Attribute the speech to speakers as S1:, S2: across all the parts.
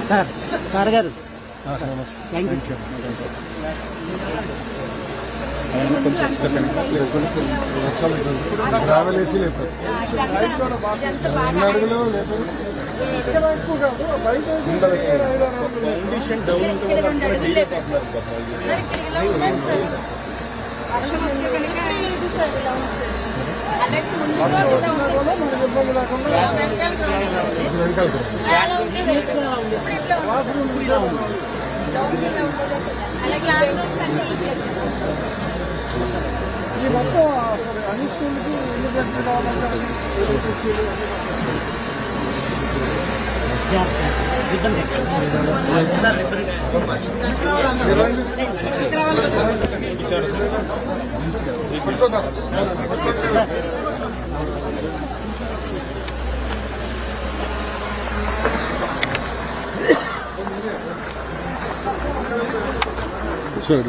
S1: Sir sir గారు thank you
S2: travel వేసి లేపారు అడుగులో లేపారు ఈ మొత్తం అన్ని స్కూల్కి ఎన్ని గంటలు కావాలంటే సరే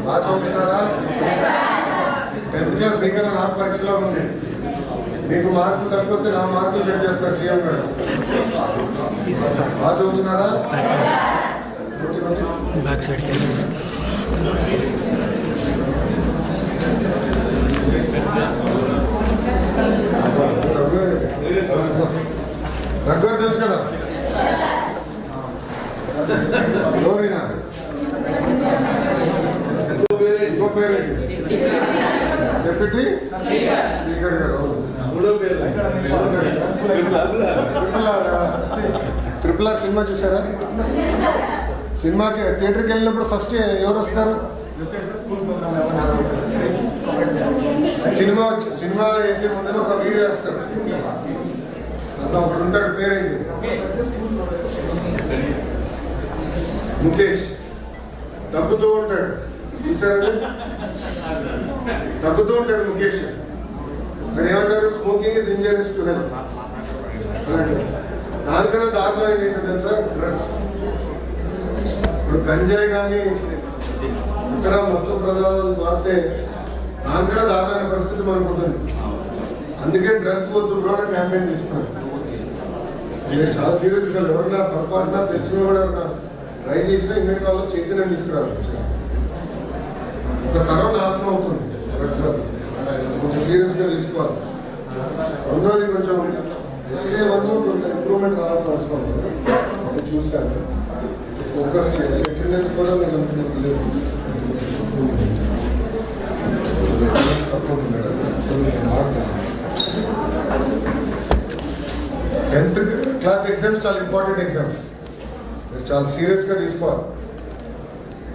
S2: బాగా చదువుతున్నారా? 10th క్లాస్ మీకన్నా నాకు పరీక్షలో ఉంది. మీకు మార్కులు తక్కువ వస్తే నా మార్కులు చెక్ చేస్తారు సీఎం గారు. బాగా చదువుతున్నారా? రఘుగారు తెలుసు కదా ఎవరైనా ఇంకో పేరేంటి డిప్యూటీ స్పీకర్ గారు ట్రిపుల్ ఆర్ సినిమా చూసారా? సినిమాకి థియేటర్కి వెళ్ళినప్పుడు ఫస్ట్ ఎవరు వస్తారు? సినిమా వేసే ముందు ఒక వీడియో వేస్తారు. అంతా ఒకటి ఉంటాడు, పేరేంటి? ముఖేష్. తగ్గుతూ ఉంటాడు, చూసారా? తగ్గుతూ ఉంటాడు ముఖేష్. మరి ఏమంటారు? Smoking is injurious to health. దానికన్నా దారుణం ఏంటో తెలుసా? డ్రగ్స్. ఇప్పుడు గంజాయి కానీ ఇతర మత్తు పదార్థాలు వాడితే దానికన్నా దారుణమైన పరిస్థితి మనకు ఉంటుంది. అందుకే డ్రగ్స్ వద్దు బ్రో అని క్యాంపెయిన్ తీసుకున్నాను. నేను చాలా సీరియస్గా ఎవరన్నా పొరపాటున తెలిసిన కూడా ఎవరన్నా ట్రై చేసినా ఇన్నిటి వాళ్ళు చైతన్యం తీసుకురాదు. ఒక తరం నాశనం అవుతుంది డ్రగ్స్ వల్ల. కొంచెం సీరియస్గా తీసుకోవాలి. రెండోది కొంచెం SA1 కొంచెం ఇంప్రూవ్మెంట్ రావాల్సిన అవసరం ఉంటుంది. అది చూశాను. ఫోకస్ చేయాలి. అటెండెన్స్ కూడా మీకు తక్కువ మేడం. 10th క్లాస్ ఎగ్జామ్స్ చాలా ఇంపార్టెంట్ ఎగ్జామ్స్. మీరు చాలా సీరియస్గా తీసుకోవాలి,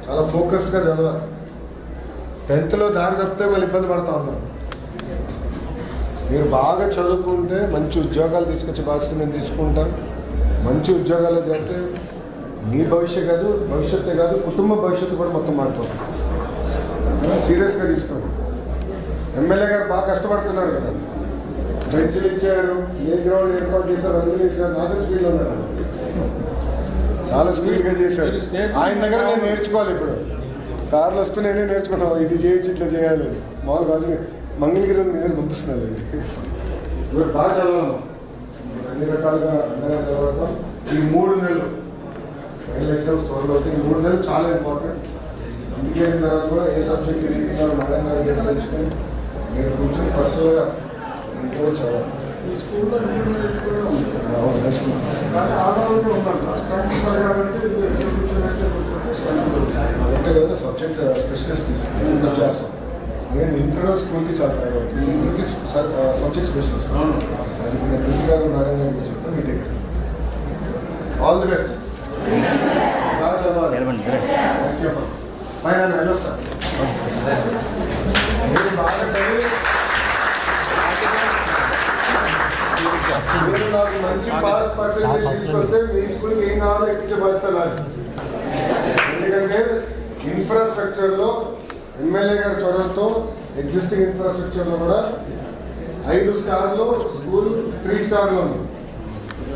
S2: చాలా ఫోకస్డ్గా చదవాలి. 10thలో దారి తప్పితే మళ్ళీ ఇబ్బంది పడతా ఉన్నారు. మీరు బాగా చదువుకుంటే మంచి ఉద్యోగాలు తీసుకొచ్చే బాధ్యత నేను తీసుకుంటాను. మంచి ఉద్యోగాలు చేస్తే మీ భవిష్యత్తే కాదు కుటుంబ భవిష్యత్తు కూడా మొత్తం మారిపోతుంది. సీరియస్గా తీసుకోండి. ఎమ్మెల్యే గారు బాగా కష్టపడుతున్నారు కదా, బెంచ్లు ఇచ్చారు, ఏ గ్రౌండ్ ఏర్పాటు చేశారు, అందులో ఇచ్చారు. నాతో స్పీడ్లో ఉన్నాడు, చాలా స్పీడ్గా చేశారు. ఆయన దగ్గర నేను నేర్చుకోవాలి. ఇప్పుడు కార్లు వస్తూ నేనే నేర్చుకుంటాను, ఇది చేయొచ్చు ఇట్లా చేయాలి అని. మామూలుగా వాళ్ళని మంగళగిరి మీద పంపిస్తున్నారు. ఇవాళ బాగా చదవాలి, అన్ని రకాలుగా అండగా చదవడం. ఈ 3 నెలలు ఫైనల్ ఎగ్జామ్స్ త్వరలో ఈ 3 నెలలు చాలా ఇంపార్టెంట్. ఇంటికి వెళ్ళిన తర్వాత కూడా ఏ సబ్జెక్ట్ నేర్చుకున్నారో మేడం గారు గట్టి తెలుసుకొని మీరు కూర్చొని పర్సనల్గా ఇంట్లో చదవాలి. అదంటే కదా సబ్జెక్ట్ స్పెషలిస్ట్ తీసుకుని చేస్తాం. నేను ఇంటర్లో స్కూల్కి చాలా తయారు, ఇంటర్కి సబ్జెక్ట్ స్పెషలిస్ట్. అది నేను కృతిగా మేడం గారికి చెప్పాను. Meeting all the best. బాగా చదవాలి. నేను వెళ్ళొస్తాను. మీరు బాగా చదివి మీరు నాకు మంచి పాస్ పర్సెంటేజ్ తీసుకొస్తే మీ స్కూల్కి ఏం కావాలో ఎక్కించే బాధ్యత నాది. ఎందుకంటే ఇన్ఫ్రాస్ట్రక్చర్లో ఎమ్మెల్యే గారి చొరవతో ఎగ్జిస్టింగ్ ఇన్ఫ్రాస్ట్రక్చర్లో కూడా 5 స్టార్లో స్కూల్ 3 స్టార్లో ఉంది.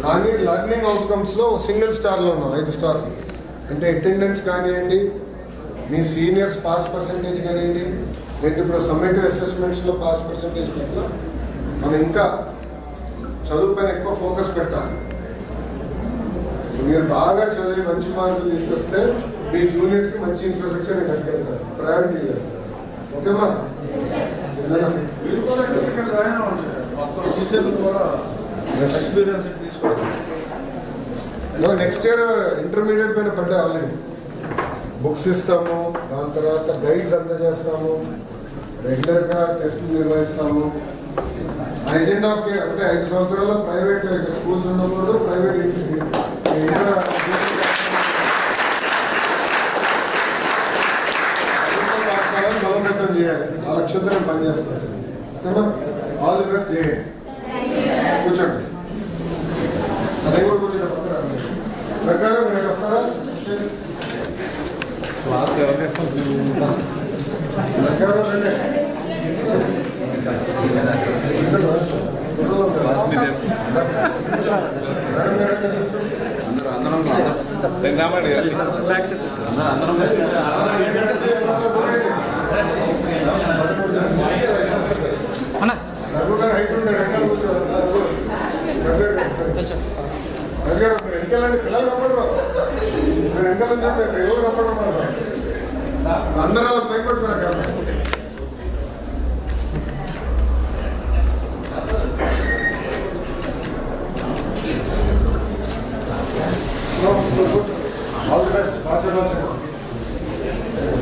S2: కానీ లర్నింగ్ అవుట్కమ్స్లో సింగిల్ స్టార్లో ఉన్నాం, 5 స్టార్లు. అంటే అటెండెన్స్ కానివ్వండి, మీ సీనియర్స్ పాస్ పర్సెంటేజ్ కానివ్వండి, లేదా ఇప్పుడు సమ్మేటివ్ అసెస్మెంట్స్లో పాస్ పర్సెంటేజ్ పట్ల మనం ఇంకా చదువు పైన ఎక్కువ ఫోకస్ పెట్టాలి. మీరు బాగా చదివి మంచి మార్కులు తీసుకొస్తే మీ జూనియర్స్కి మంచి ఇన్ఫ్రాస్ట్రక్చర్ కట్టుకెళ్తారు, ప్రయారిటీ చేస్తారు. ఓకేమా? నెక్స్ట్ ఇయర్ ఇంటర్మీడియట్ పైన పడ్డా ఆల్రెడీ బుక్స్ ఇస్తాము, దాని తర్వాత గైడ్స్ అందజేస్తాము, రెగ్యులర్గా టెస్టులు నిర్వహిస్తాము. ఆ ఎజెండా అంటే 5 సంవత్సరాల్లో ప్రైవేట్ స్కూల్స్ ఉండకూడదు, ప్రైవేట్ పాఠశాలను బలోపేతం చేయాలి. ఆ లక్ష్యంతో నేను పనిచేస్తాను. ఓకేమా? All the best. చేయండి. కూర్చోండి. అదే కూడా కూర్చోండి. ప్రకారం మీరు వస్తారా? ప్రకారం రండి. హైట్ ఉంటే వెనకాల కూర్చోండి. వెనకాలండి, పిల్లలు కప్పడరు. నేను వెనకాలని చెప్పండి, ఎవరు కప్పడం అందరూ భయపడుతున్నా కదా. All the best. బాధ్యత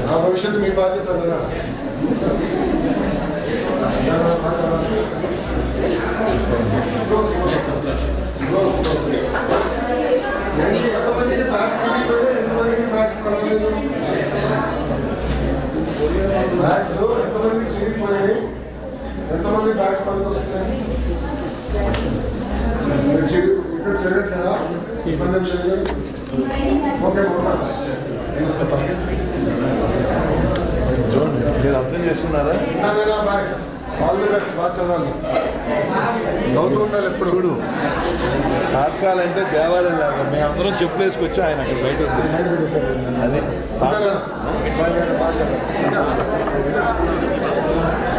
S2: నా భవిష్యత్తు మీ బాధ్యత. ఎంతమందికి ట్యాక్స్ పడిపోయి, ఎంతమందికి ట్యాక్స్ పడలేదు, ట్యాక్స్ ఎంతమందికి చిరిగిపోయాయి, ఎంతమంది ట్యాక్స్ పడుకొస్తున్నాయి. ఇక్కడ చేయట్లేదా? ఇబ్బంది చేయలేదు. ఓకే,
S3: మీరు అర్థం చేసుకున్నారా?
S2: బాయ్. All the best. బాగా చదవాలి, నవ్వుతూ ఉండాలి ఎప్పుడు.
S3: చూడు, పాఠశాల అంటే దేవాలయం లాగా మేము అందరం చెప్పులు వేసుకొచ్చి ఆయన అక్కడ బయట ఉంది. అది
S2: బాగా చదవాలి.